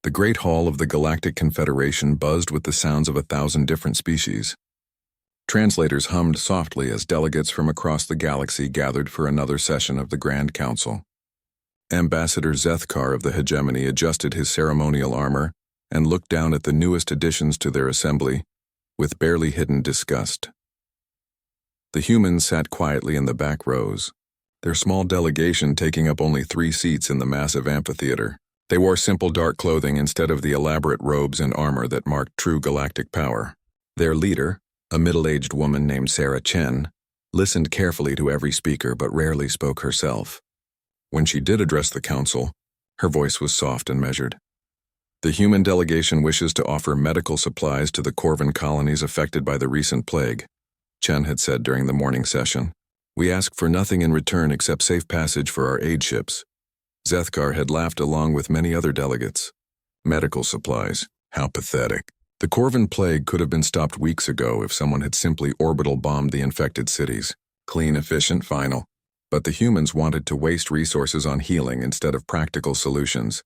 The Great Hall of the Galactic Confederation buzzed with the sounds of 1,000 different species. Translators hummed softly as delegates from across the galaxy gathered for another session of the Grand Council. Ambassador Zethkar of the Hegemony adjusted his ceremonial armor and looked down at the newest additions to their assembly with barely hidden disgust. The humans sat quietly in the back rows, their small delegation taking up only 3 seats in the massive amphitheater. They wore simple dark clothing instead of the elaborate robes and armor that marked true galactic power. Their leader, a middle-aged woman named Sarah Chen, listened carefully to every speaker but rarely spoke herself. When she did address the council, her voice was soft and measured. The human delegation wishes to offer medical supplies to the Corvin colonies affected by the recent plague, Chen had said during the morning session. We ask for nothing in return except safe passage for our aid ships. Zethkar had laughed along with many other delegates. Medical supplies, how pathetic. The Corvin plague could have been stopped weeks ago if someone had simply orbital bombed the infected cities. Clean, efficient, final. But the humans wanted to waste resources on healing instead of practical solutions.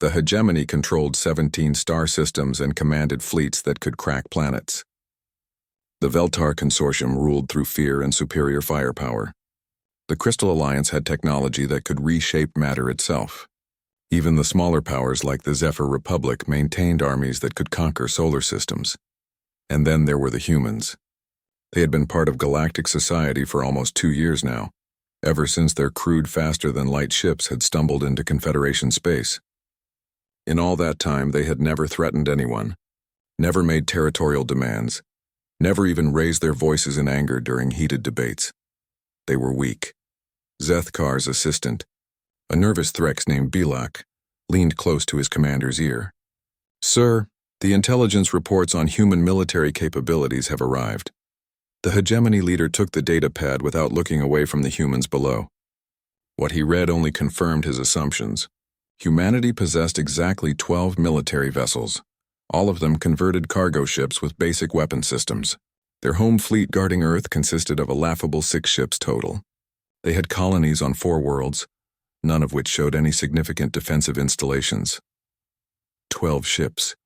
The Hegemony controlled 17 star systems and commanded fleets that could crack planets. The Veltar Consortium ruled through fear and superior firepower. The Crystal Alliance had technology that could reshape matter itself. Even the smaller powers like the Zephyr Republic maintained armies that could conquer solar systems. And then there were the humans. They had been part of galactic society for almost 2 years now, ever since their crude faster-than-light ships had stumbled into Confederation space. In all that time, they had never threatened anyone, never made territorial demands, never even raised their voices in anger during heated debates. They were weak. Zethkar's assistant, a nervous Threx named Bilak, leaned close to his commander's ear. Sir, the intelligence reports on human military capabilities have arrived. The Hegemony leader took the data pad without looking away from the humans below. What he read only confirmed his assumptions. Humanity possessed exactly 12 military vessels, all of them converted cargo ships with basic weapon systems. Their home fleet guarding Earth consisted of a laughable 6 ships total. They had colonies on 4 worlds, none of which showed any significant defensive installations. 12 ships,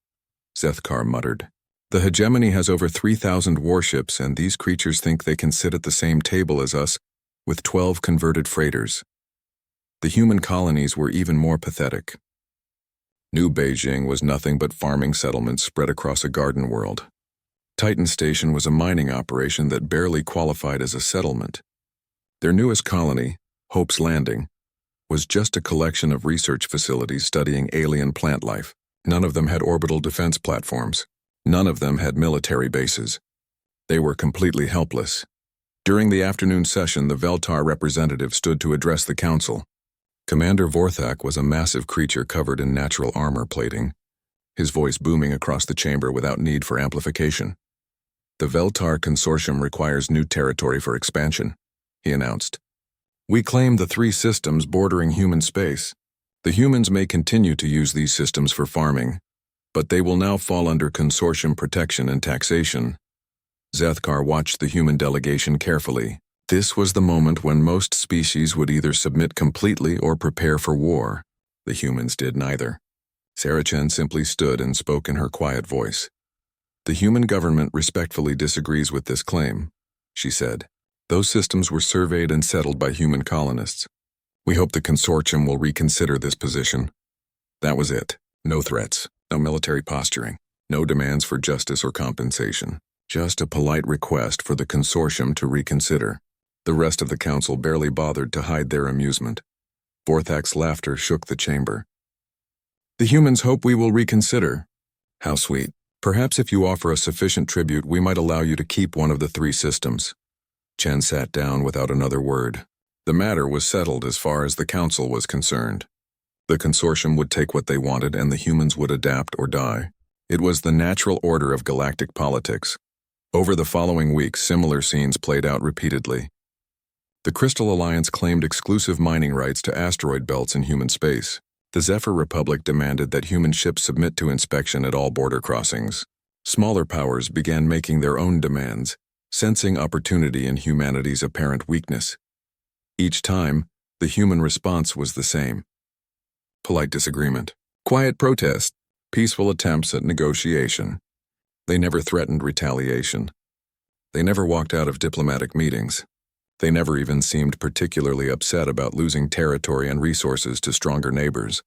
Zethkar muttered. The Hegemony has over 3,000 warships, and these creatures think they can sit at the same table as us with 12 converted freighters. The human colonies were even more pathetic. New Beijing was nothing but farming settlements spread across a garden world. Titan Station was a mining operation that barely qualified as a settlement. Their newest colony, Hope's Landing, was just a collection of research facilities studying alien plant life. None of them had orbital defense platforms. None of them had military bases. They were completely helpless. During the afternoon session, the Veltar representative stood to address the council. Commander Vorthak was a massive creature covered in natural armor plating, his voice booming across the chamber without need for amplification. The Veltar Consortium requires new territory for expansion, he announced. We claim the 3 systems bordering human space. The humans may continue to use these systems for farming, but they will now fall under consortium protection and taxation. Zethkar watched the human delegation carefully. This was the moment when most species would either submit completely or prepare for war. The humans did neither. Sarah Chen simply stood and spoke in her quiet voice. The human government respectfully disagrees with this claim, she said. Those systems were surveyed and settled by human colonists. We hope the consortium will reconsider this position. That was it. No threats, no military posturing, no demands for justice or compensation. Just a polite request for the consortium to reconsider. The rest of the council barely bothered to hide their amusement. Vorthak's laughter shook the chamber. The humans hope we will reconsider. How sweet. Perhaps if you offer a sufficient tribute, we might allow you to keep one of the 3 systems. Chen sat down without another word. The matter was settled as far as the council was concerned. The consortium would take what they wanted and the humans would adapt or die. It was the natural order of galactic politics. Over the following weeks, similar scenes played out repeatedly. The Crystal Alliance claimed exclusive mining rights to asteroid belts in human space. The Zephyr Republic demanded that human ships submit to inspection at all border crossings. Smaller powers began making their own demands, sensing opportunity in humanity's apparent weakness. Each time, the human response was the same. Polite disagreement, Quiet protest, peaceful attempts at negotiation. They never threatened retaliation. They never walked out of diplomatic meetings. They never even seemed particularly upset about losing territory and resources to stronger neighbors.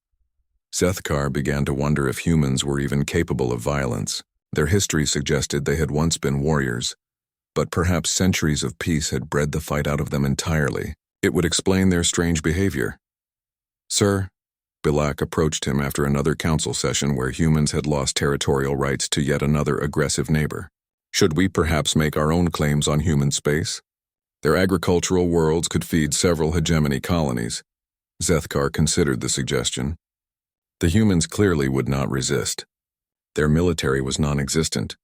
Zethkar began to wonder if humans were even capable of violence. Their history suggested they had once been warriors, but perhaps centuries of peace had bred the fight out of them entirely. It would explain their strange behavior. "Sir," Bilak approached him after another council session where humans had lost territorial rights to yet another aggressive neighbor. "Should we perhaps make our own claims on human space? Their agricultural worlds could feed several hegemony colonies." Zethkar considered the suggestion. The humans clearly would not resist. Their military was non-existent.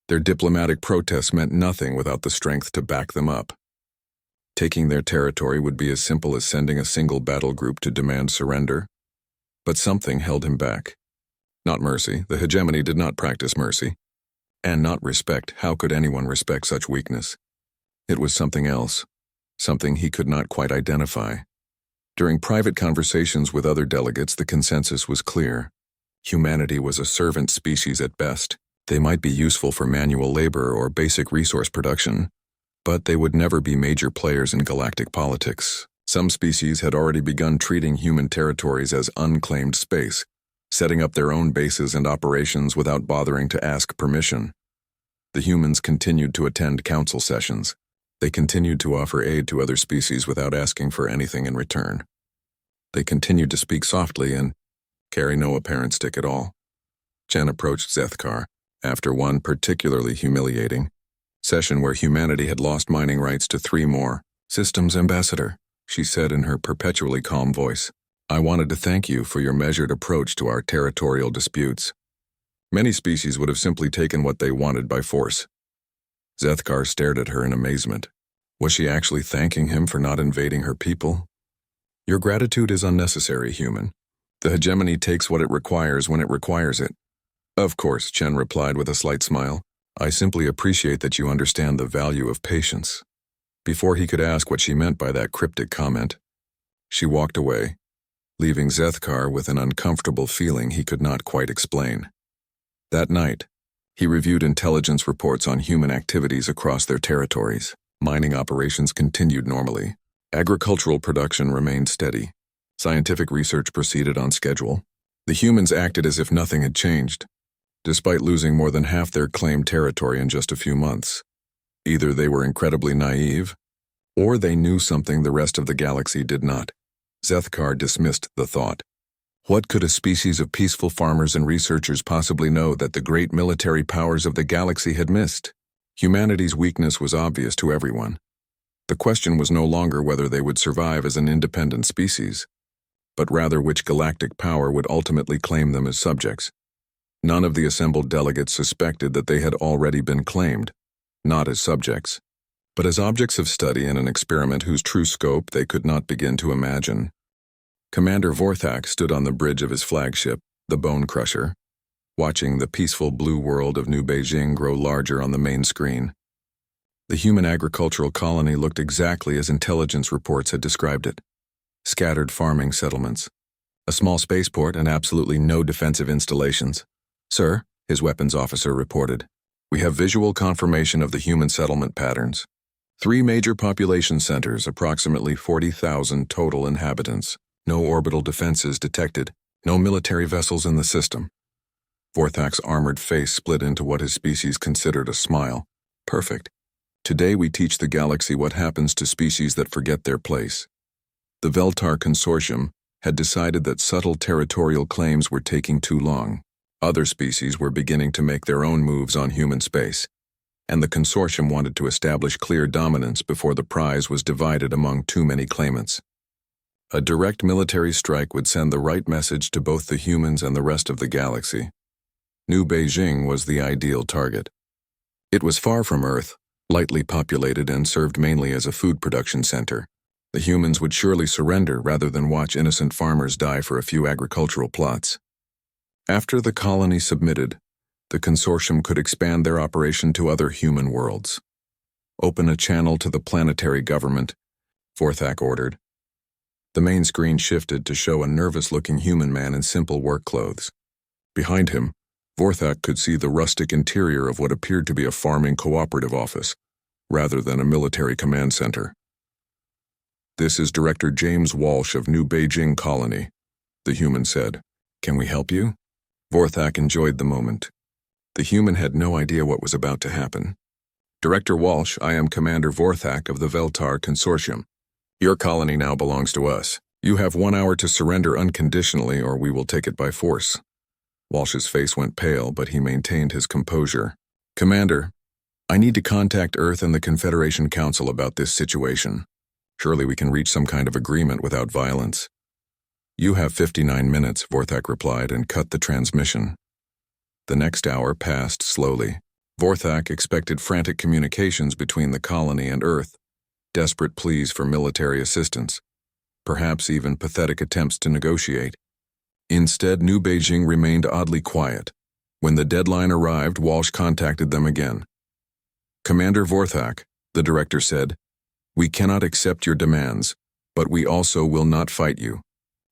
Their diplomatic protests meant nothing without the strength to back them up. Taking their territory would be as simple as sending a single battle group to demand surrender. But something held him back. Not mercy. The hegemony did not practice mercy. And not respect. How could anyone respect such weakness? It was something else. Something he could not quite identify. During private conversations with other delegates, the consensus was clear. Humanity was a servant species at best. They might be useful for manual labor or basic resource production, but they would never be major players in galactic politics. Some species had already begun treating human territories as unclaimed space, setting up their own bases and operations without bothering to ask permission. The humans continued to attend council sessions. They continued to offer aid to other species without asking for anything in return. They continued to speak softly and carry no apparent stick at all. Chen approached Zethkar after one particularly humiliating session where humanity had lost mining rights to 3 more. "Systems Ambassador," she said in her perpetually calm voice, "I wanted to thank you for your measured approach to our territorial disputes. Many species would have simply taken what they wanted by force." Zethkar stared at her in amazement. Was she actually thanking him for not invading her people? "Your gratitude is unnecessary, human. The hegemony takes what it requires when it requires it." "Of course," Chen replied with a slight smile. "I simply appreciate that you understand the value of patience." Before he could ask what she meant by that cryptic comment, she walked away, leaving Zethkar with an uncomfortable feeling he could not quite explain. That night, he reviewed intelligence reports on human activities across their territories. Mining operations continued normally. Agricultural production remained steady. Scientific research proceeded on schedule. The humans acted as if nothing had changed, despite losing more than half their claimed territory in just a few months. Either they were incredibly naive, or they knew something the rest of the galaxy did not. Zethkar dismissed the thought. What could a species of peaceful farmers and researchers possibly know that the great military powers of the galaxy had missed? Humanity's weakness was obvious to everyone. The question was no longer whether they would survive as an independent species, but rather which galactic power would ultimately claim them as subjects. None of the assembled delegates suspected that they had already been claimed, not as subjects, but as objects of study in an experiment whose true scope they could not begin to imagine. Commander Vorthak stood on the bridge of his flagship, the Bone Crusher, watching the peaceful blue world of New Beijing grow larger on the main screen. The human agricultural colony looked exactly as intelligence reports had described it. Scattered farming settlements, a small spaceport, and absolutely no defensive installations. "Sir," his weapons officer reported, "we have visual confirmation of the human settlement patterns. 3 major population centers, approximately 40,000 total inhabitants. No orbital defenses detected, no military vessels in the system." Vorthak's armored face split into what his species considered a smile. "Perfect. Today we teach the galaxy what happens to species that forget their place." The Veltar Consortium had decided that subtle territorial claims were taking too long. Other species were beginning to make their own moves on human space, and the consortium wanted to establish clear dominance before the prize was divided among too many claimants. A direct military strike would send the right message to both the humans and the rest of the galaxy. New Beijing was the ideal target. It was far from Earth, lightly populated, and served mainly as a food production center. The humans would surely surrender rather than watch innocent farmers die for a few agricultural plots. After the colony submitted, the consortium could expand their operation to other human worlds. "Open a channel to the planetary government," Vorthak ordered. The main screen shifted to show a nervous-looking human man in simple work clothes. Behind him, Vorthak could see the rustic interior of what appeared to be a farming cooperative office, rather than a military command center. "This is Director James Walsh of New Beijing Colony," the human said. "Can we help you?" Vorthak enjoyed the moment. The human had no idea what was about to happen. "Director Walsh, I am Commander Vorthak of the Veltar Consortium. Your colony now belongs to us. You have 1 hour to surrender unconditionally or we will take it by force." Walsh's face went pale, but he maintained his composure. "Commander, I need to contact Earth and the Confederation Council about this situation. Surely we can reach some kind of agreement without violence." "You have 59 minutes, Vorthak replied and cut the transmission. The next hour passed slowly. Vorthak expected frantic communications between the colony and Earth, desperate pleas for military assistance, perhaps even pathetic attempts to negotiate. Instead, New Beijing remained oddly quiet. When the deadline arrived, Walsh contacted them again. "Commander Vorthak," the director said, "we cannot accept your demands, but we also will not fight you.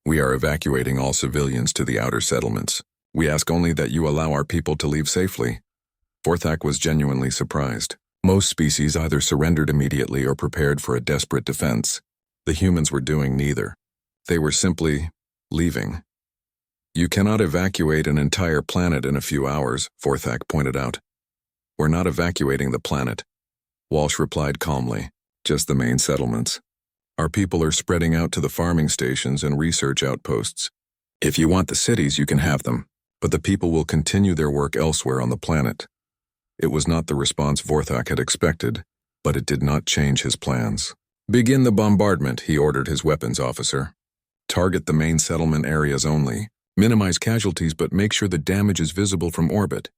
We are evacuating all civilians to the outer settlements. We ask only that you allow our people to leave safely." Vorthak was genuinely surprised. Most species either surrendered immediately or prepared for a desperate defense. The humans were doing neither. They were simply leaving. "You cannot evacuate an entire planet in a few hours," Vorthak pointed out. "We're not evacuating the planet," Walsh replied calmly. "Just the main settlements. Our people are spreading out to the farming stations and research outposts. If you want the cities, you can have them, but the people will continue their work elsewhere on the planet." It was not the response Vorthak had expected, but it did not change his plans. "Begin the bombardment," he ordered his weapons officer. "Target the main settlement areas only. Minimize casualties, but make sure the damage is visible from orbit."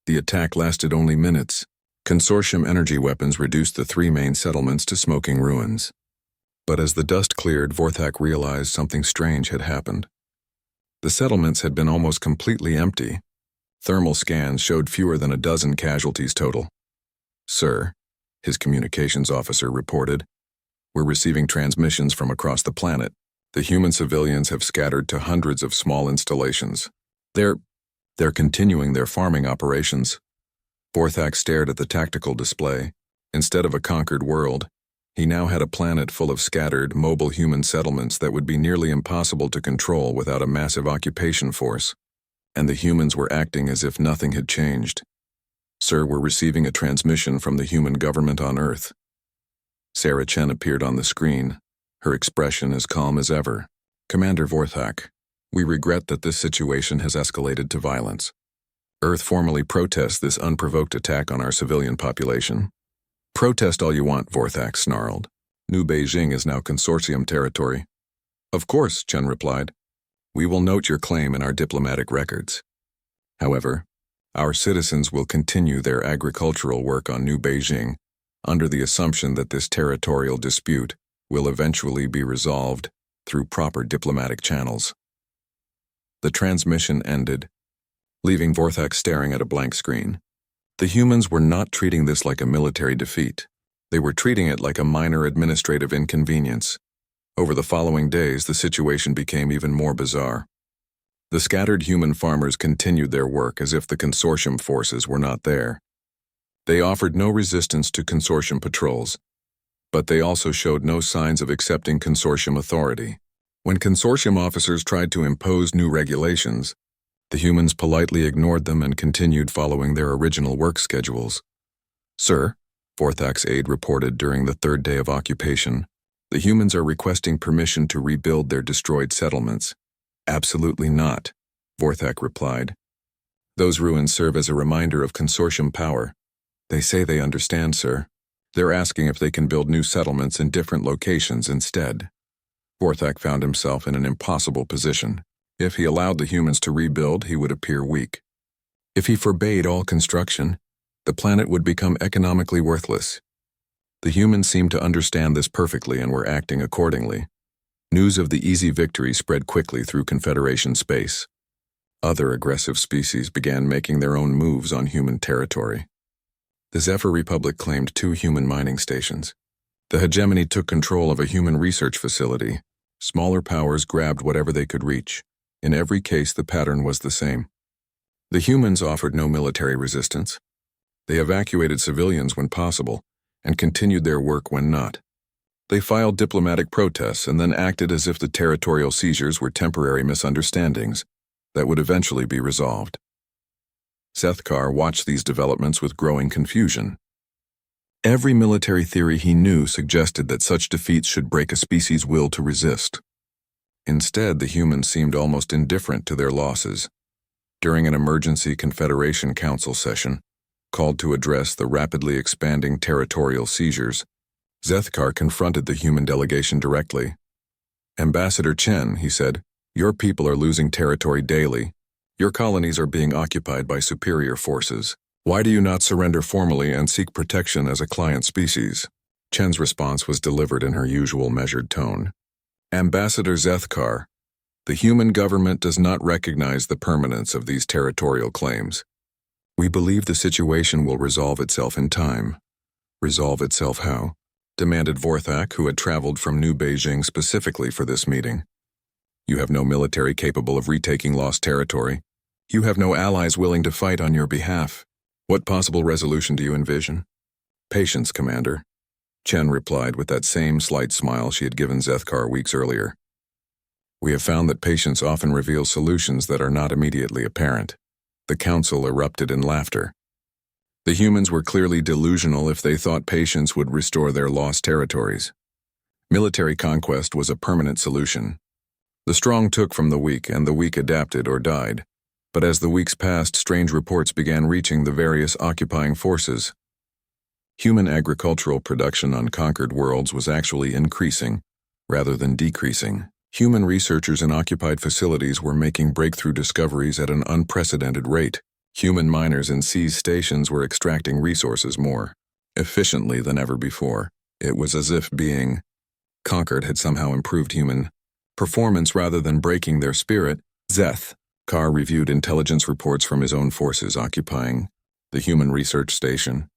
The attack lasted only minutes. Consortium energy weapons reduced the 3 main settlements to smoking ruins. But as the dust cleared, Vorthak realized something strange had happened. The settlements had been almost completely empty. Thermal scans showed fewer than a dozen casualties total. "Sir," his communications officer reported, "we're receiving transmissions from across the planet. The human civilians have scattered to hundreds of small installations. They're continuing their farming operations." Vorthak stared at the tactical display. Instead of a conquered world, he now had a planet full of scattered, mobile human settlements that would be nearly impossible to control without a massive occupation force. And the humans were acting as if nothing had changed. "Sir, we're receiving a transmission from the human government on Earth." Sarah Chen appeared on the screen, her expression as calm as ever. "Commander Vorthak, we regret that this situation has escalated to violence. Earth formally protests this unprovoked attack on our civilian population." "Protest all you want," Vorthak snarled. "New Beijing is now consortium territory." "Of course," Chen replied. "We will note your claim in our diplomatic records. However, our citizens will continue their agricultural work on New Beijing under the assumption that this territorial dispute will eventually be resolved through proper diplomatic channels." The transmission ended, leaving Vorthak staring at a blank screen. The humans were not treating this like a military defeat. They were treating it like a minor administrative inconvenience. Over the following days, the situation became even more bizarre. The scattered human farmers continued their work as if the consortium forces were not there. They offered no resistance to consortium patrols, but they also showed no signs of accepting consortium authority. When consortium officers tried to impose new regulations, the humans politely ignored them and continued following their original work schedules. "Sir," Vorthak's aide reported during the 3rd day of occupation, "the humans are requesting permission to rebuild their destroyed settlements." "Absolutely not," Vorthak replied. "Those ruins serve as a reminder of consortium power." "They say they understand, sir. They're asking if they can build new settlements in different locations instead." Vorthak found himself in an impossible position. If he allowed the humans to rebuild, he would appear weak. If he forbade all construction, the planet would become economically worthless. The humans seemed to understand this perfectly and were acting accordingly. News of the easy victory spread quickly through Confederation space. Other aggressive species began making their own moves on human territory. The Zephyr Republic claimed 2 human mining stations. The hegemony took control of a human research facility, Smaller powers grabbed whatever they could reach. In every case, the pattern was the same. The humans offered no military resistance. They evacuated civilians when possible and continued their work when not. They filed diplomatic protests and then acted as if the territorial seizures were temporary misunderstandings that would eventually be resolved. Zethkar watched these developments with growing confusion. Every military theory he knew suggested that such defeats should break a species' will to resist. Instead, the humans seemed almost indifferent to their losses. During an emergency Confederation Council session, called to address the rapidly expanding territorial seizures, Zethkar confronted the human delegation directly. "Ambassador Chen," he said, "your people are losing territory daily. Your colonies are being occupied by superior forces. Why do you not surrender formally and seek protection as a client species?" Chen's response was delivered in her usual measured tone. "Ambassador Zethkar, the human government does not recognize the permanence of these territorial claims. We believe the situation will resolve itself in time." "Resolve itself how?" demanded Vorthak, who had traveled from New Beijing specifically for this meeting. "You have no military capable of retaking lost territory. You have no allies willing to fight on your behalf. What possible resolution do you envision?" "Patience, Commander," Chen replied with that same slight smile she had given Zethkar weeks earlier. "We have found that patience often reveals solutions that are not immediately apparent." The council erupted in laughter. The humans were clearly delusional if they thought patience would restore their lost territories. Military conquest was a permanent solution. The strong took from the weak, and the weak adapted or died. But as the weeks passed, strange reports began reaching the various occupying forces. Human agricultural production on conquered worlds was actually increasing, rather than decreasing. Human researchers in occupied facilities were making breakthrough discoveries at an unprecedented rate. Human miners in seized stations were extracting resources more efficiently than ever before. It was as if being conquered had somehow improved human performance rather than breaking their spirit. Zethkar reviewed intelligence reports from his own forces occupying the human research station.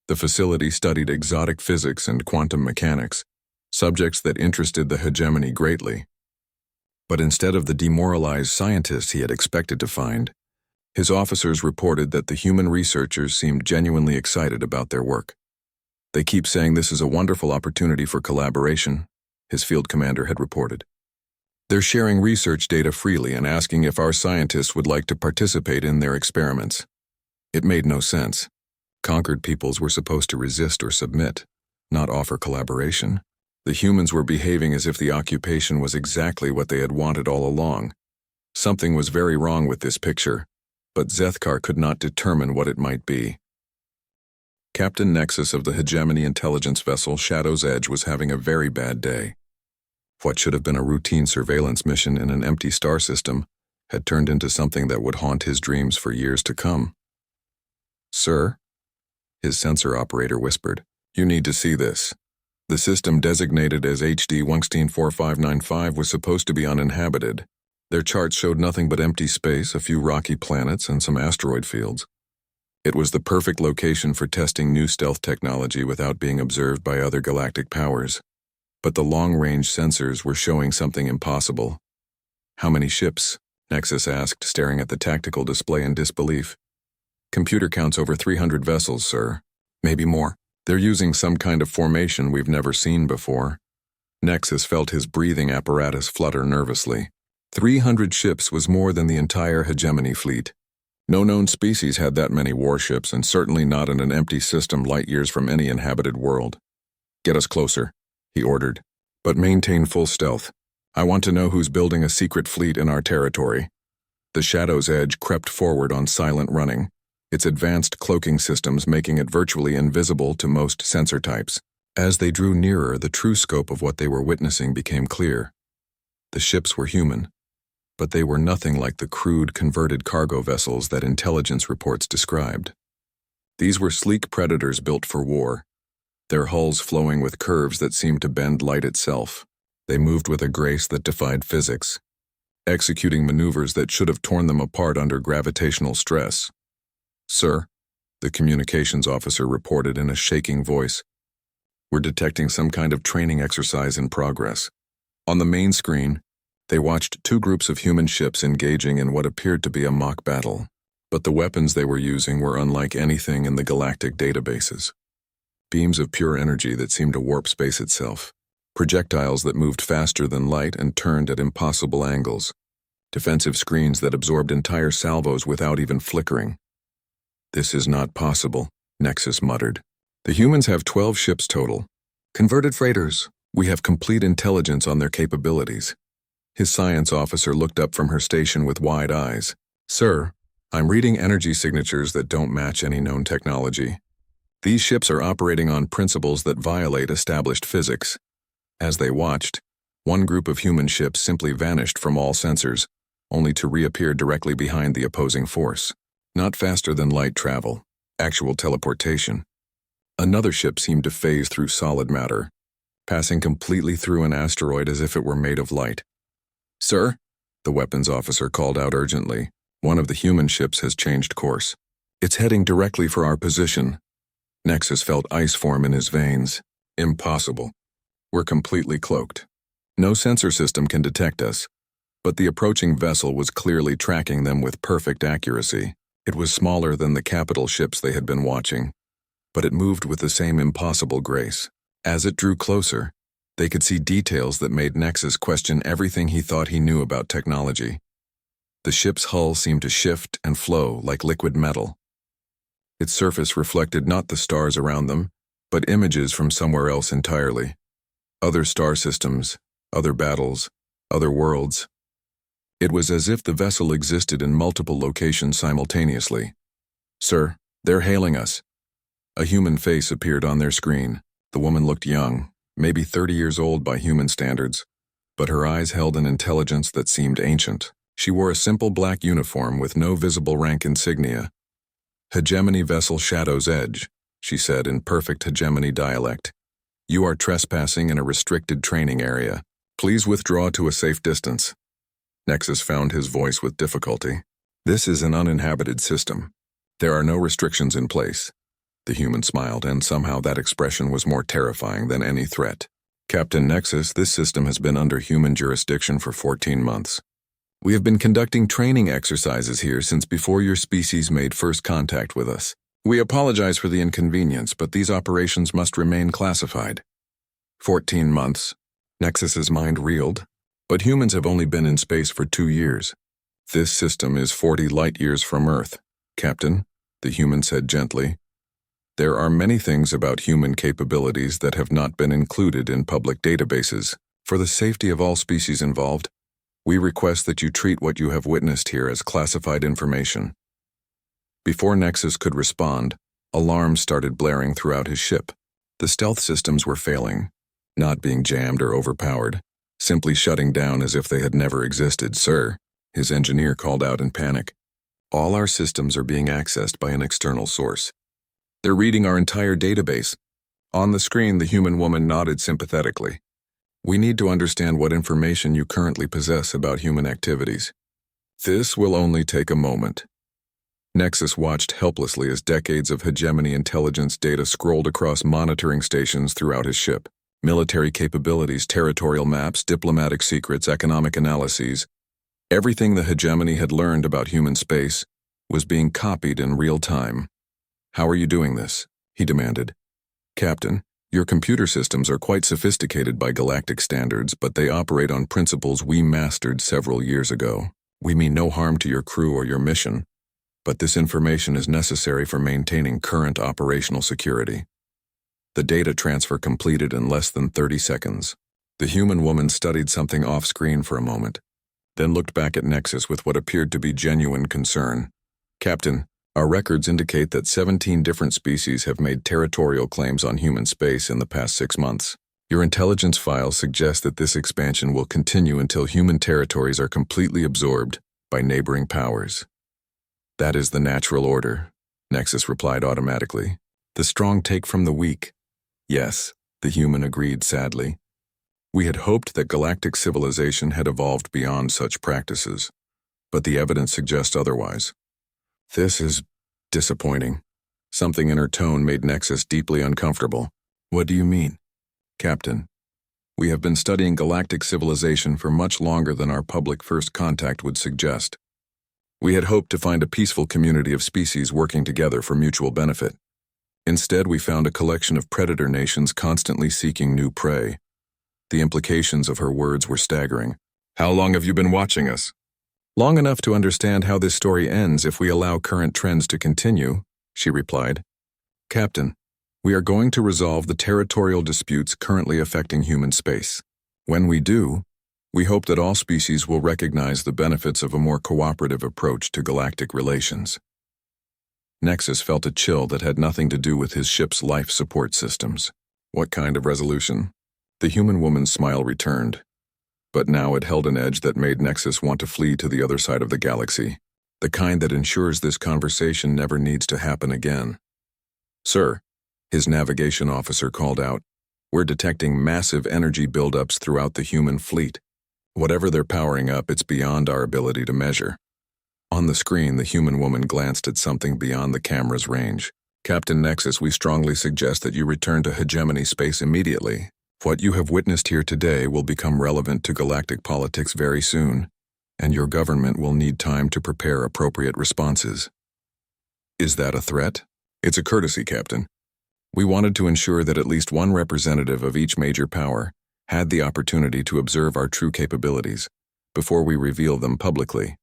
The facility studied exotic physics and quantum mechanics, subjects that interested the hegemony greatly. But instead of the demoralized scientists he had expected to find, his officers reported that the human researchers seemed genuinely excited about their work. "They keep saying this is a wonderful opportunity for collaboration," his field commander had reported. "They're sharing research data freely and asking if our scientists would like to participate in their experiments." It made no sense. Conquered peoples were supposed to resist or submit, not offer collaboration. The humans were behaving as if the occupation was exactly what they had wanted all along. Something was very wrong with this picture, but Zethkar could not determine what it might be. Captain Nexus of the hegemony intelligence vessel Shadow's Edge was having a very bad day. What should have been a routine surveillance mission in an empty star system had turned into something that would haunt his dreams for years to come. "Sir?" his sensor operator whispered. "You need to see this. The system designated as HD 164595 was supposed to be uninhabited. Their charts showed nothing but empty space, a few rocky planets, and some asteroid fields. It was the perfect location for testing new stealth technology without being observed by other galactic powers. But the long-range sensors were showing something impossible." "How many ships?" Nexus asked, staring at the tactical display in disbelief. "Computer counts over 300 vessels, sir. Maybe more. They're using some kind of formation we've never seen before." Nexus felt his breathing apparatus flutter nervously. 300 ships was more than the entire hegemony fleet. No known species had that many warships, and certainly not in an empty system light years from any inhabited world. "Get us closer," he ordered, "but maintain full stealth. I want to know who's building a secret fleet in our territory." The Shadow's Edge crept forward on silent running, its advanced cloaking systems making it virtually invisible to most sensor types. As they drew nearer, the true scope of what they were witnessing became clear. The ships were human, but they were nothing like the crude, converted cargo vessels that intelligence reports described. These were sleek predators built for war, their hulls flowing with curves that seemed to bend light itself. They moved with a grace that defied physics, executing maneuvers that should have torn them apart under gravitational stress. "Sir," the communications officer reported in a shaking voice, "we're detecting some kind of training exercise in progress. On the main screen, they watched two groups of human ships engaging in what appeared to be a mock battle, but the weapons they were using were unlike anything in the galactic databases. Beams of pure energy that seemed to warp space itself, projectiles that moved faster than light and turned at impossible angles, defensive screens that absorbed entire salvos without even flickering. "This is not possible," Nexus muttered. "The humans have 12 ships total. Converted freighters. We have complete intelligence on their capabilities." His science officer looked up from her station with wide eyes. "Sir, I'm reading energy signatures that don't match any known technology. These ships are operating on principles that violate established physics." As they watched, one group of human ships simply vanished from all sensors, only to reappear directly behind the opposing force. Not faster than light travel, actual teleportation. Another ship seemed to phase through solid matter, passing completely through an asteroid as if it were made of light. "Sir," the weapons officer called out urgently, "one of the human ships has changed course. It's heading directly for our position." Nexus felt ice form in his veins. "Impossible. We're completely cloaked. No sensor system can detect us." But the approaching vessel was clearly tracking them with perfect accuracy. It was smaller than the capital ships they had been watching, but it moved with the same impossible grace. As it drew closer, they could see details that made Nexus question everything he thought he knew about technology. The ship's hull seemed to shift and flow like liquid metal. Its surface reflected not the stars around them, but images from somewhere else entirely. Other star systems, other battles, other worlds. It was as if the vessel existed in multiple locations simultaneously. "Sir, they're hailing us." A human face appeared on their screen. The woman looked young, maybe 30 years old by human standards, but her eyes held an intelligence that seemed ancient. She wore a simple black uniform with no visible rank insignia. "Hegemony Vessel Shadow's Edge," she said in perfect hegemony dialect. "You are trespassing in a restricted training area. Please withdraw to a safe distance." Nexus found his voice with difficulty. "This is an uninhabited system. There are no restrictions in place." The human smiled, and somehow that expression was more terrifying than any threat. "Captain Nexus, this system has been under human jurisdiction for 14 months. We have been conducting training exercises here since before your species made first contact with us. We apologize for the inconvenience, but these operations must remain classified." 14 months. Nexus's mind reeled. But humans have only been in space for 2 years. "This system is 40 light-years from Earth, Captain," the human said gently. "There are many things about human capabilities that have not been included in public databases. For the safety of all species involved, we request that you treat what you have witnessed here as classified information." Before Nexus could respond, alarms started blaring throughout his ship. The stealth systems were failing, not being jammed or overpowered, simply shutting down as if they had never existed. "Sir," his engineer called out in panic, "all our systems are being accessed by an external source. They're reading our entire database." On the screen, the human woman nodded sympathetically. "We need to understand what information you currently possess about human activities. This will only take a moment." Nexus watched helplessly as decades of hegemony intelligence data scrolled across monitoring stations throughout his ship. Military capabilities, territorial maps, diplomatic secrets, economic analyses. Everything the hegemony had learned about human space was being copied in real time. "How are you doing this?" he demanded. "Captain, your computer systems are quite sophisticated by galactic standards, but they operate on principles we mastered several years ago. We mean no harm to your crew or your mission, but this information is necessary for maintaining current operational security." The data transfer completed in less than 30 seconds. The human woman studied something off-screen for a moment, then looked back at Nexus with what appeared to be genuine concern. "Captain, our records indicate that 17 different species have made territorial claims on human space in the past 6 months. Your intelligence files suggest that this expansion will continue until human territories are completely absorbed by neighboring powers." "That is the natural order," Nexus replied automatically. "The strong take from the weak." "Yes," the human agreed sadly. "We had hoped that galactic civilization had evolved beyond such practices, but the evidence suggests otherwise." "This is disappointing." Something in her tone made Nexus deeply uncomfortable. "What do you mean?" "Captain, We have been studying galactic civilization for much longer than our public first contact would suggest. We had hoped to find a peaceful community of species working together for mutual benefit. Instead, we found a collection of predator nations constantly seeking new prey. The implications of her words were staggering. How long have you been watching us? Long enough to understand how this story ends if we allow current trends to continue, she replied. Captain, we are going to resolve the territorial disputes currently affecting human space. When we do, we hope that all species will recognize the benefits of a more cooperative approach to galactic relations. Nexus felt a chill that had nothing to do with his ship's life support systems. What kind of resolution? The human woman's smile returned, but now it held an edge that made Nexus want to flee to the other side of the galaxy, the kind that ensures this conversation never needs to happen again. Sir, his navigation officer called out, we're detecting massive energy buildups throughout the human fleet. Whatever they're powering up, it's beyond our ability to measure. On the screen, the human woman glanced at something beyond the camera's range. Captain Nexus, we strongly suggest that you return to hegemony space immediately. What you have witnessed here today will become relevant to galactic politics very soon, and your government will need time to prepare appropriate responses. Is that a threat? It's a courtesy, Captain. We wanted to ensure that at least one representative of each major power had the opportunity to observe our true capabilities before we reveal them publicly.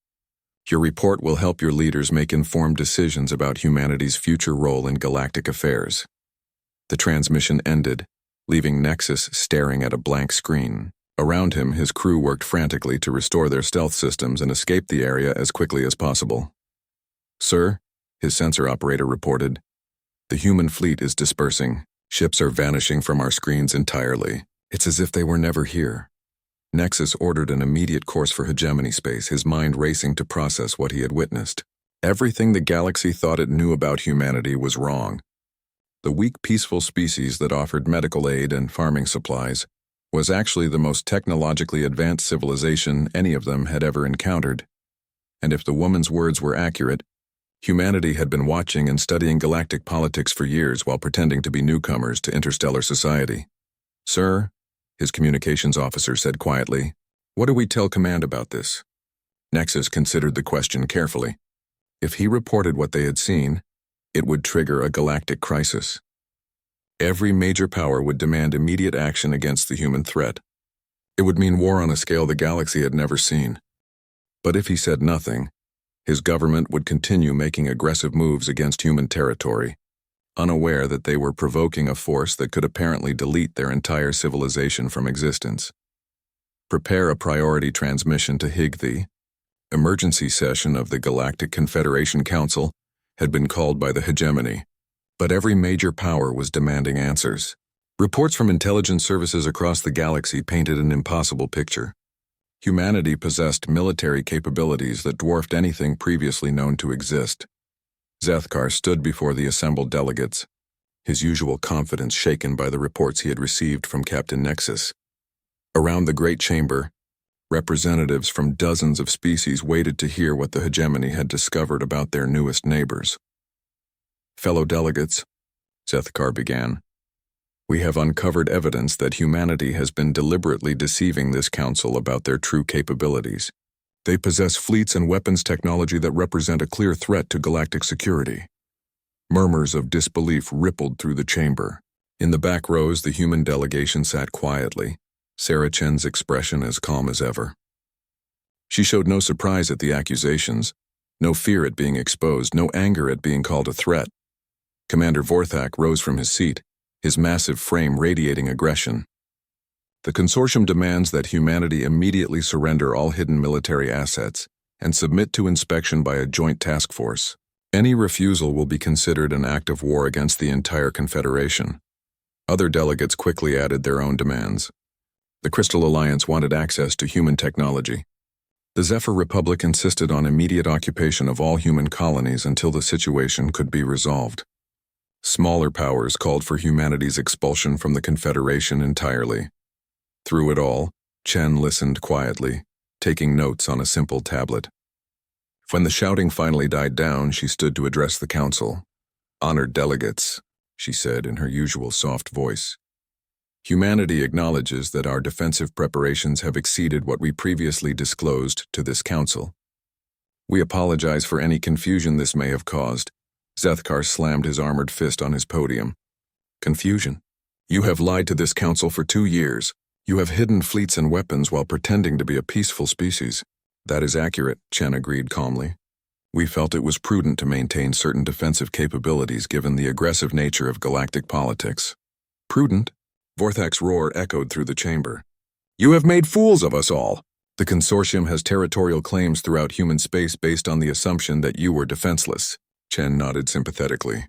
Your report will help your leaders make informed decisions about humanity's future role in galactic affairs. The transmission ended, leaving Nexus staring at a blank screen. Around him, his crew worked frantically to restore their stealth systems and escape the area as quickly as possible. Sir, his sensor operator reported, the human fleet is dispersing. Ships are vanishing from our screens entirely. It's as if they were never here. Nexus ordered an immediate course for hegemony space, his mind racing to process what he had witnessed. Everything the galaxy thought it knew about humanity was wrong. The weak, peaceful species that offered medical aid and farming supplies was actually the most technologically advanced civilization any of them had ever encountered. And if the woman's words were accurate, humanity had been watching and studying galactic politics for years while pretending to be newcomers to interstellar society. Sir, his communications officer said quietly, what do we tell command about this? Nexus considered the question carefully. If he reported what they had seen, it would trigger a galactic crisis. Every major power would demand immediate action against the human threat. It would mean war on a scale the galaxy had never seen. But if he said nothing, his government would continue making aggressive moves against human territory, unaware that they were provoking a force that could apparently delete their entire civilization from existence. Prepare a priority transmission to Higg. Emergency session of the Galactic Confederation Council had been called by the hegemony, but every major power was demanding answers. Reports from intelligence services across the galaxy painted an impossible picture. Humanity possessed military capabilities that dwarfed anything previously known to exist. Zethkar stood before the assembled delegates, his usual confidence shaken by the reports he had received from Captain Nexus. Around the great chamber, representatives from dozens of species waited to hear what the hegemony had discovered about their newest neighbors. Fellow delegates, Zethkar began, we have uncovered evidence that humanity has been deliberately deceiving this council about their true capabilities. They possess fleets and weapons technology that represent a clear threat to galactic security. Murmurs of disbelief rippled through the chamber. In the back rows, the human delegation sat quietly, Sarah Chen's expression as calm as ever. She showed no surprise at the accusations, no fear at being exposed, no anger at being called a threat. Commander Vorthak rose from his seat, his massive frame radiating aggression. The consortium demands that humanity immediately surrender all hidden military assets and submit to inspection by a joint task force. Any refusal will be considered an act of war against the entire Confederation. Other delegates quickly added their own demands. The Crystal Alliance wanted access to human technology. The Zephyr Republic insisted on immediate occupation of all human colonies until the situation could be resolved. Smaller powers called for humanity's expulsion from the Confederation entirely. Through it all, Chen listened quietly, taking notes on a simple tablet. When the shouting finally died down, she stood to address the council. Honored delegates, she said in her usual soft voice. Humanity acknowledges that our defensive preparations have exceeded what we previously disclosed to this council. We apologize for any confusion this may have caused. Zethkar slammed his armored fist on his podium. Confusion? You have lied to this council for 2 years. You have hidden fleets and weapons while pretending to be a peaceful species. That is accurate, Chen agreed calmly. We felt it was prudent to maintain certain defensive capabilities given the aggressive nature of galactic politics. Prudent? Vorthak's roar echoed through the chamber. You have made fools of us all. The consortium has territorial claims throughout human space based on the assumption that you were defenseless. Chen nodded sympathetically.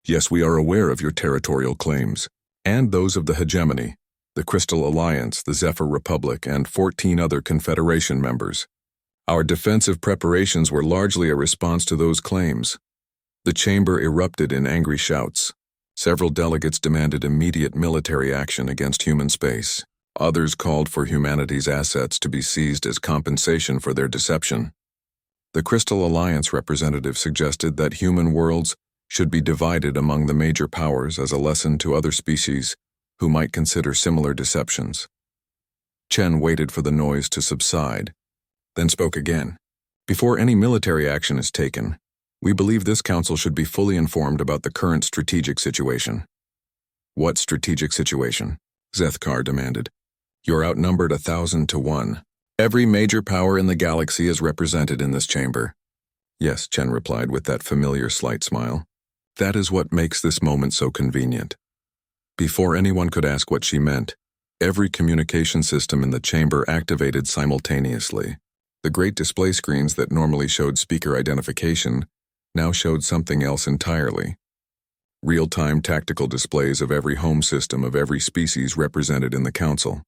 Yes, we are aware of your territorial claims, and those of the hegemony, the Crystal Alliance, the Zephyr Republic, and 14 other Confederation members. Our defensive preparations were largely a response to those claims. The chamber erupted in angry shouts. Several delegates demanded immediate military action against human space. Others called for humanity's assets to be seized as compensation for their deception. The Crystal Alliance representative suggested that human worlds should be divided among the major powers as a lesson to other species who might consider similar deceptions. Chen waited for the noise to subside, then spoke again. Before any military action is taken, we believe this council should be fully informed about the current strategic situation. What strategic situation? Zethkar demanded. You're outnumbered 1,000 to 1. Every major power in the galaxy is represented in this chamber. Yes, Chen replied with that familiar slight smile. That is what makes this moment so convenient. Before anyone could ask what she meant, every communication system in the chamber activated simultaneously. The great display screens that normally showed speaker identification now showed something else entirely. Real-time tactical displays of every home system of every species represented in the council.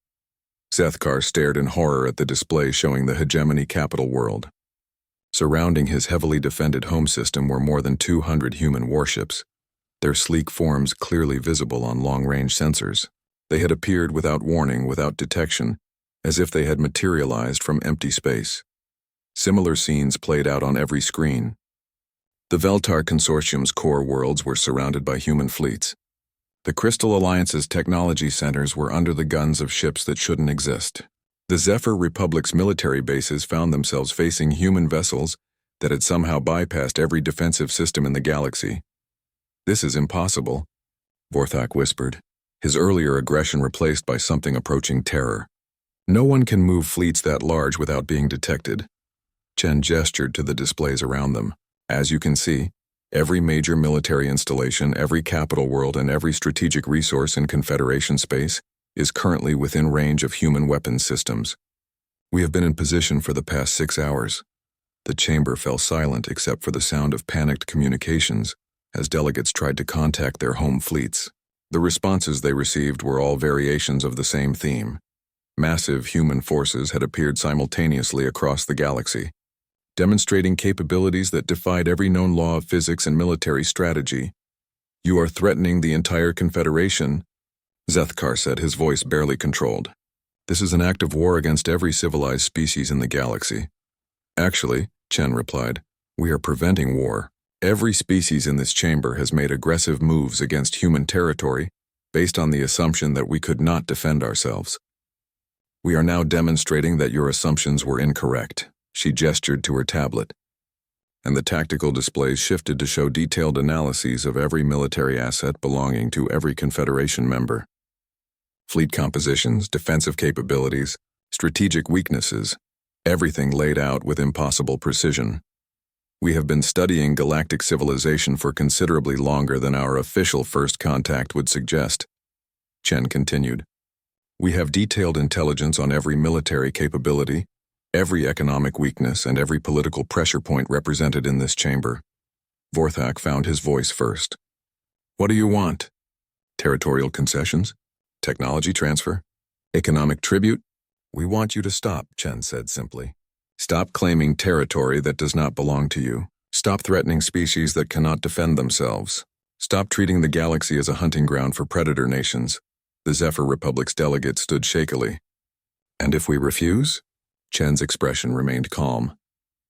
Zethkar stared in horror at the display showing the hegemony capital world. Surrounding his heavily defended home system were more than 200 human warships, their sleek forms clearly visible on long-range sensors. They had appeared without warning, without detection, as if they had materialized from empty space. Similar scenes played out on every screen. The Veltar Consortium's core worlds were surrounded by human fleets. The Crystal Alliance's technology centers were under the guns of ships that shouldn't exist. The Zephyr Republic's military bases found themselves facing human vessels that had somehow bypassed every defensive system in the galaxy. This is impossible, Vorthak whispered, his earlier aggression replaced by something approaching terror. No one can move fleets that large without being detected. Chen gestured to the displays around them. As you can see, every major military installation, every capital world, and every strategic resource in Confederation space is currently within range of human weapons systems. We have been in position for the past 6 hours. The chamber fell silent except for the sound of panicked communications as delegates tried to contact their home fleets. The responses they received were all variations of the same theme. Massive human forces had appeared simultaneously across the galaxy, demonstrating capabilities that defied every known law of physics and military strategy. You are threatening the entire Confederation, Zethkar said, his voice barely controlled. This is an act of war against every civilized species in the galaxy. Actually, Chen replied, we are preventing war. Every species in this chamber has made aggressive moves against human territory based on the assumption that we could not defend ourselves. We are now demonstrating that your assumptions were incorrect. She gestured to her tablet, and the tactical displays shifted to show detailed analyses of every military asset belonging to every Confederation member. Fleet compositions, defensive capabilities, strategic weaknesses, everything laid out with impossible precision. We have been studying galactic civilization for considerably longer than our official first contact would suggest, Chen continued. We have detailed intelligence on every military capability, every economic weakness, and every political pressure point represented in this chamber. Vorthak found his voice first. What do you want? Territorial concessions? Technology transfer? Economic tribute? We want you to stop, Chen said simply. Stop claiming territory that does not belong to you. Stop threatening species that cannot defend themselves. Stop treating the galaxy as a hunting ground for predator nations. The Zephyr Republic's delegate stood shakily. And if we refuse? Chen's expression remained calm,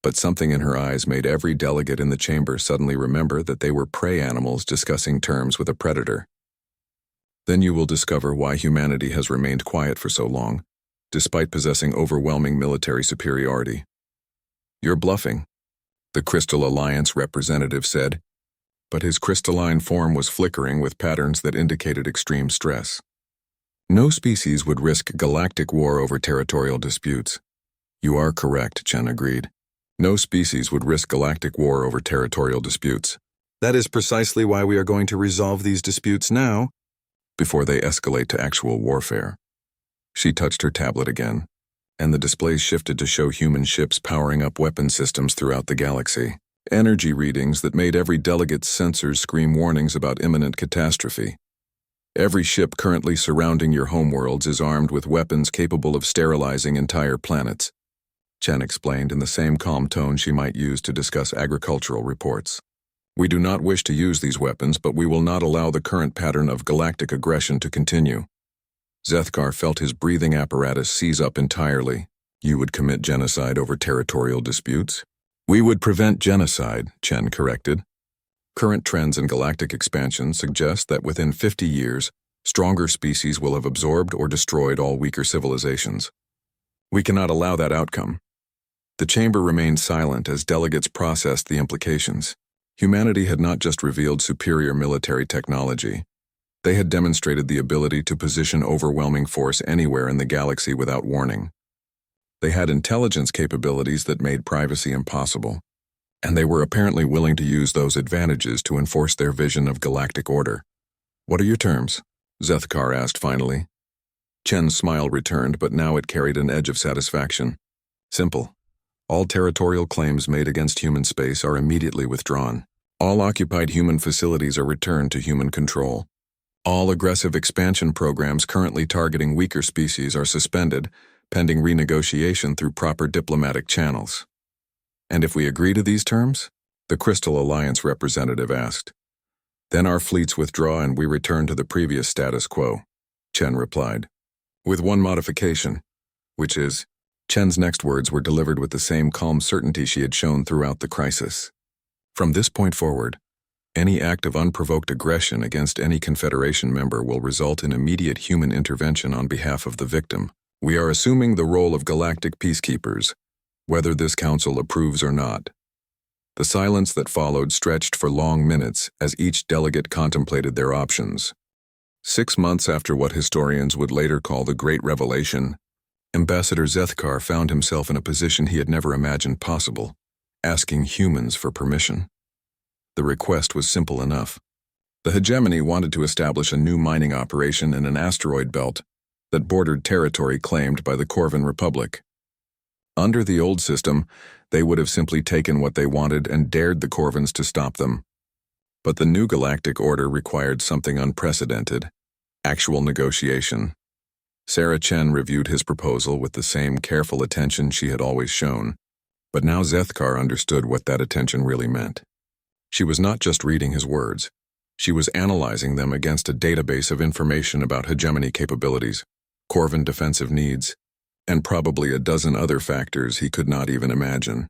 but something in her eyes made every delegate in the chamber suddenly remember that they were prey animals discussing terms with a predator. Then you will discover why humanity has remained quiet for so long, despite possessing overwhelming military superiority. You're bluffing, the Crystal Alliance representative said, but his crystalline form was flickering with patterns that indicated extreme stress. No species would risk galactic war over territorial disputes. You are correct, Chen agreed. No species would risk galactic war over territorial disputes. That is precisely why we are going to resolve these disputes now, before they escalate to actual warfare. She touched her tablet again, and the displays shifted to show human ships powering up weapon systems throughout the galaxy. Energy readings that made every delegate's sensors scream warnings about imminent catastrophe. Every ship currently surrounding your homeworlds is armed with weapons capable of sterilizing entire planets, Chen explained in the same calm tone she might use to discuss agricultural reports. We do not wish to use these weapons, but we will not allow the current pattern of galactic aggression to continue. Zethkar felt his breathing apparatus seize up entirely. You would commit genocide over territorial disputes? We would prevent genocide, Chen corrected. Current trends in galactic expansion suggest that within 50 years, stronger species will have absorbed or destroyed all weaker civilizations. We cannot allow that outcome. The chamber remained silent as delegates processed the implications. Humanity had not just revealed superior military technology. They had demonstrated the ability to position overwhelming force anywhere in the galaxy without warning. They had intelligence capabilities that made privacy impossible, and they were apparently willing to use those advantages to enforce their vision of galactic order. What are your terms? Zethkar asked finally. Chen's smile returned, but now it carried an edge of satisfaction. Simple. All territorial claims made against human space are immediately withdrawn. All occupied human facilities are returned to human control. All aggressive expansion programs currently targeting weaker species are suspended, pending renegotiation through proper diplomatic channels. And if we agree to these terms? The Crystal Alliance representative asked. Then our fleets withdraw and we return to the previous status quo, Chen replied. With one modification, which is, Chen's next words were delivered with the same calm certainty she had shown throughout the crisis. From this point forward, any act of unprovoked aggression against any Confederation member will result in immediate human intervention on behalf of the victim. We are assuming the role of galactic peacekeepers, whether this council approves or not. The silence that followed stretched for long minutes as each delegate contemplated their options. 6 months after what historians would later call the Great Revelation, Ambassador Zethkar found himself in a position he had never imagined possible, asking humans for permission. The request was simple enough. The hegemony wanted to establish a new mining operation in an asteroid belt that bordered territory claimed by the Corvan Republic. Under the old system, they would have simply taken what they wanted and dared the Corvans to stop them. But the new galactic order required something unprecedented: actual negotiation. Sarah Chen reviewed his proposal with the same careful attention she had always shown, but now Zethkar understood what that attention really meant. She was not just reading his words. She was analyzing them against a database of information about hegemony capabilities, Corvan defensive needs, and probably a dozen other factors he could not even imagine.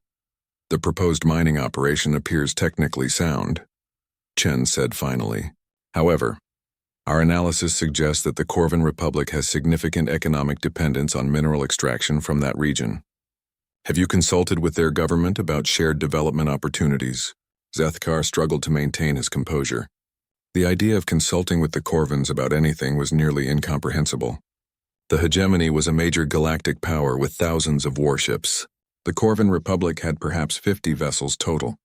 The proposed mining operation appears technically sound, Chen said finally. However, our analysis suggests that the Corvan Republic has significant economic dependence on mineral extraction from that region. Have you consulted with their government about shared development opportunities? Zethkar struggled to maintain his composure. The idea of consulting with the Corvans about anything was nearly incomprehensible. The hegemony was a major galactic power with thousands of warships. The Corvan Republic had perhaps 50 vessels total,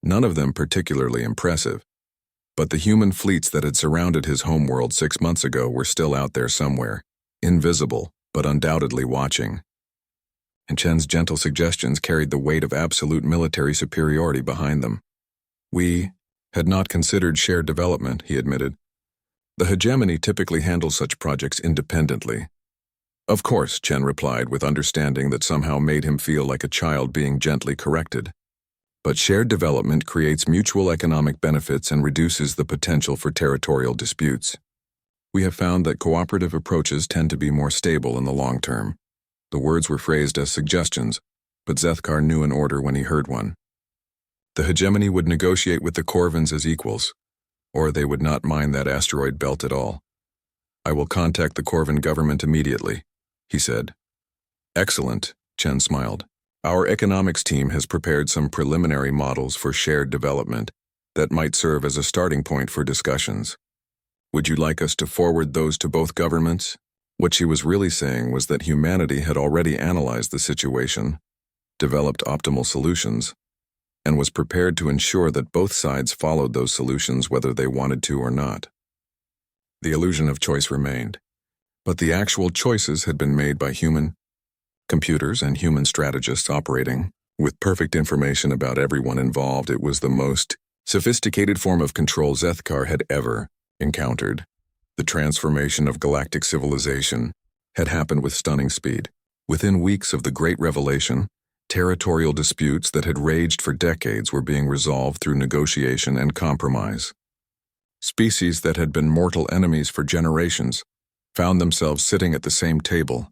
none of them particularly impressive. But the human fleets that had surrounded his homeworld 6 months ago were still out there somewhere, invisible, but undoubtedly watching. And Chen's gentle suggestions carried the weight of absolute military superiority behind them. We had not considered shared development, he admitted. The hegemony typically handles such projects independently. Of course, Chen replied with understanding that somehow made him feel like a child being gently corrected. But shared development creates mutual economic benefits and reduces the potential for territorial disputes. We have found that cooperative approaches tend to be more stable in the long term. The words were phrased as suggestions, but Zethkar knew an order when he heard one. The hegemony would negotiate with the Corvans as equals, or they would not mine that asteroid belt at all. I will contact the Corvin government immediately, he said. Excellent, Chen smiled. Our economics team has prepared some preliminary models for shared development that might serve as a starting point for discussions. Would you like us to forward those to both governments? What she was really saying was that humanity had already analyzed the situation, developed optimal solutions, and was prepared to ensure that both sides followed those solutions whether they wanted to or not. The illusion of choice remained, but the actual choices had been made by human computers and human strategists operating with perfect information about everyone involved. It was the most sophisticated form of control Zethkar had ever encountered. The transformation of galactic civilization had happened with stunning speed. Within weeks of the Great Revelation, territorial disputes that had raged for decades were being resolved through negotiation and compromise. Species that had been mortal enemies for generations found themselves sitting at the same table,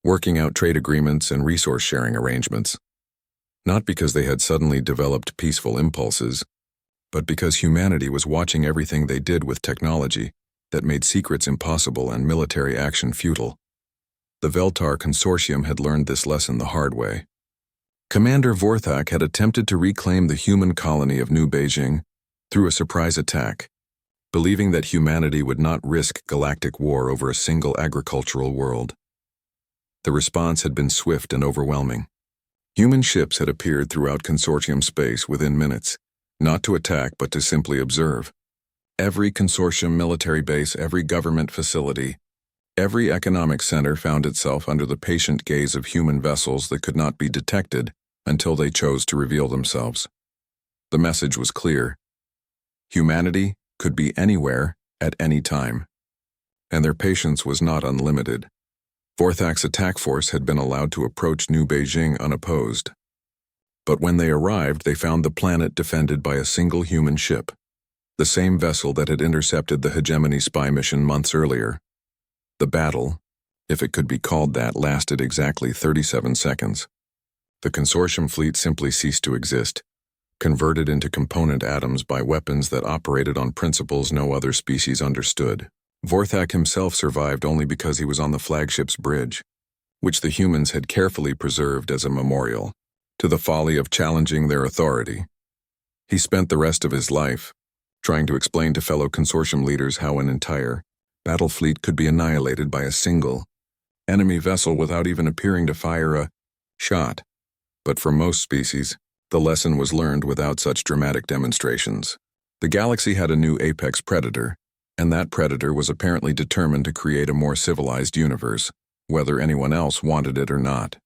working out trade agreements and resource-sharing arrangements. Not because they had suddenly developed peaceful impulses, but because humanity was watching everything they did with technology that made secrets impossible and military action futile. The Veltar Consortium had learned this lesson the hard way. Commander Vorthak had attempted to reclaim the human colony of New Beijing through a surprise attack, believing that humanity would not risk galactic war over a single agricultural world. The response had been swift and overwhelming. Human ships had appeared throughout consortium space within minutes, not to attack but to simply observe. Every consortium military base, every government facility, every economic center found itself under the patient gaze of human vessels that could not be detected until they chose to reveal themselves. The message was clear. Humanity could be anywhere at any time, and their patience was not unlimited. Vorthak's attack force had been allowed to approach New Beijing unopposed. But when they arrived, they found the planet defended by a single human ship, the same vessel that had intercepted the hegemony spy mission months earlier. The battle, if it could be called that, lasted exactly 37 seconds. The consortium fleet simply ceased to exist, converted into component atoms by weapons that operated on principles no other species understood. Vorthak himself survived only because he was on the flagship's bridge, which the humans had carefully preserved as a memorial to the folly of challenging their authority. He spent the rest of his life trying to explain to fellow consortium leaders how an entire battle fleet could be annihilated by a single enemy vessel without even appearing to fire a shot. But for most species, the lesson was learned without such dramatic demonstrations. The galaxy had a new apex predator, and that predator was apparently determined to create a more civilized universe, whether anyone else wanted it or not.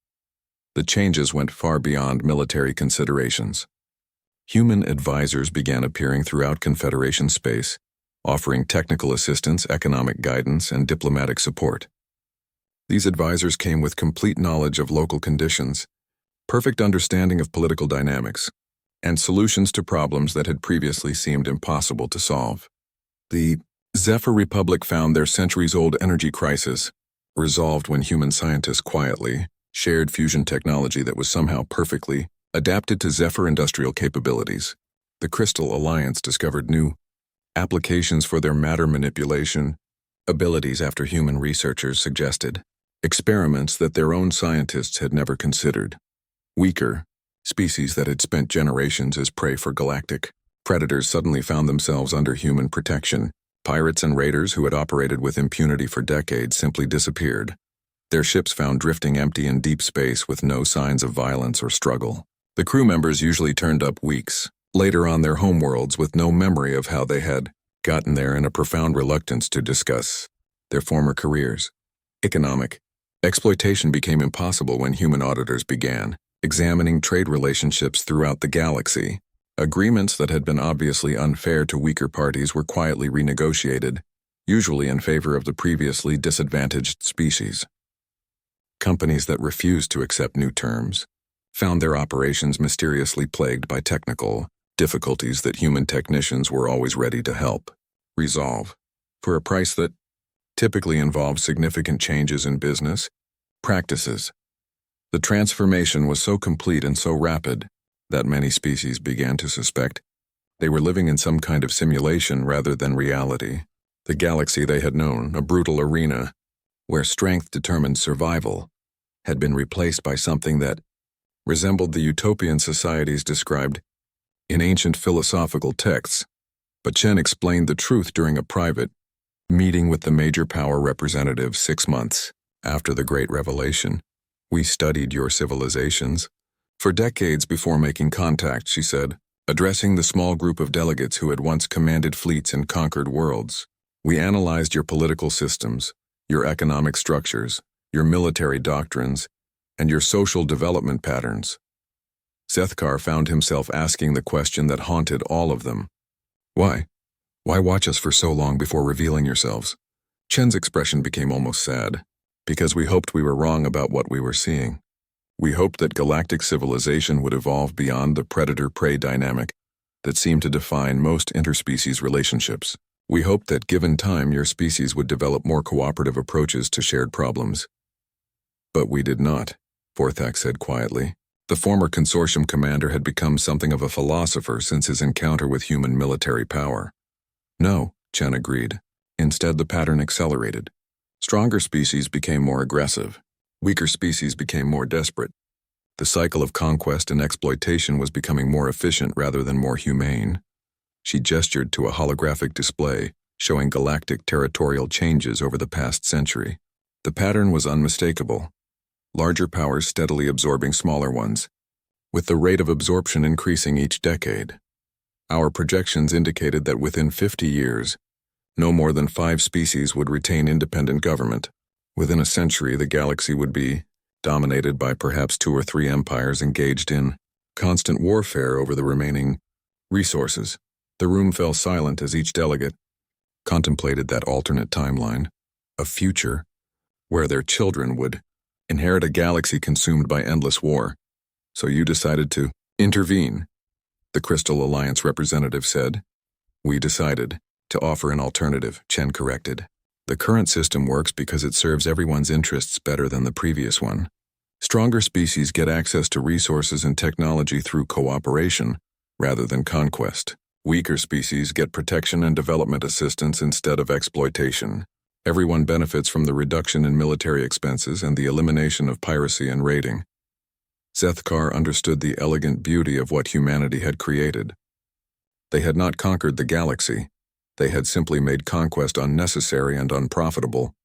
The changes went far beyond military considerations. Human advisors began appearing throughout Confederation space, offering technical assistance, economic guidance, and diplomatic support. These advisors came with complete knowledge of local conditions, perfect understanding of political dynamics, and solutions to problems that had previously seemed impossible to solve. The Zephyr Republic found their centuries-old energy crisis resolved when human scientists quietly shared fusion technology that was somehow perfectly adapted to Zephyr industrial capabilities. The Crystal Alliance discovered new applications for their matter manipulation abilities after human researchers suggested experiments that their own scientists had never considered. Weaker species that had spent generations as prey for galactic predators suddenly found themselves under human protection. Pirates and raiders who had operated with impunity for decades simply disappeared, their ships found drifting empty in deep space with no signs of violence or struggle. The crew members usually turned up weeks later on their homeworlds with no memory of how they had gotten there and a profound reluctance to discuss their former careers. Economic exploitation became impossible when human auditors began examining trade relationships throughout the galaxy. Agreements that had been obviously unfair to weaker parties were quietly renegotiated, usually in favor of the previously disadvantaged species. Companies that refused to accept new terms found their operations mysteriously plagued by technical difficulties that human technicians were always ready to help resolve, for a price that typically involved significant changes in business practices. The transformation was so complete and so rapid that many species began to suspect they were living in some kind of simulation rather than reality. The galaxy they had known, a brutal arena, where strength determined survival, had been replaced by something that resembled the utopian societies described in ancient philosophical texts. But Chen explained the truth during a private meeting with the major power representatives 6 months after the Great Revelation. "We studied your civilizations for decades before making contact," she said, addressing the small group of delegates who had once commanded fleets and conquered worlds. "We analyzed your political systems, your economic structures, your military doctrines, and your social development patterns." Sethkar found himself asking the question that haunted all of them. "Why? Why watch us for so long before revealing yourselves?" Chen's expression became almost sad. "Because we hoped we were wrong about what we were seeing. We hoped that galactic civilization would evolve beyond the predator-prey dynamic that seemed to define most interspecies relationships. We hoped that given time your species would develop more cooperative approaches to shared problems. But we did not," Forthak said quietly. The former consortium commander had become something of a philosopher since his encounter with human military power. "No," Chen agreed. "Instead, the pattern accelerated. Stronger species became more aggressive. Weaker species became more desperate. The cycle of conquest and exploitation was becoming more efficient rather than more humane." She gestured to a holographic display showing galactic territorial changes over the past century. The pattern was unmistakable. Larger powers steadily absorbing smaller ones, with the rate of absorption increasing each decade. Our projections indicated that within 50 years, no more than 5 species would retain independent government. Within a century, the galaxy would be dominated by perhaps 2 or 3 empires engaged in constant warfare over the remaining resources. The room fell silent as each delegate contemplated that alternate timeline, a future where their children would inherit a galaxy consumed by endless war. "So you decided to intervene," the Crystal Alliance representative said. "We decided to offer an alternative," Chen corrected. "The current system works because it serves everyone's interests better than the previous one. Stronger species get access to resources and technology through cooperation rather than conquest. Weaker species get protection and development assistance instead of exploitation. Everyone benefits from the reduction in military expenses and the elimination of piracy and raiding." Sethkar understood the elegant beauty of what humanity had created. They had not conquered the galaxy. They had simply made conquest unnecessary and unprofitable.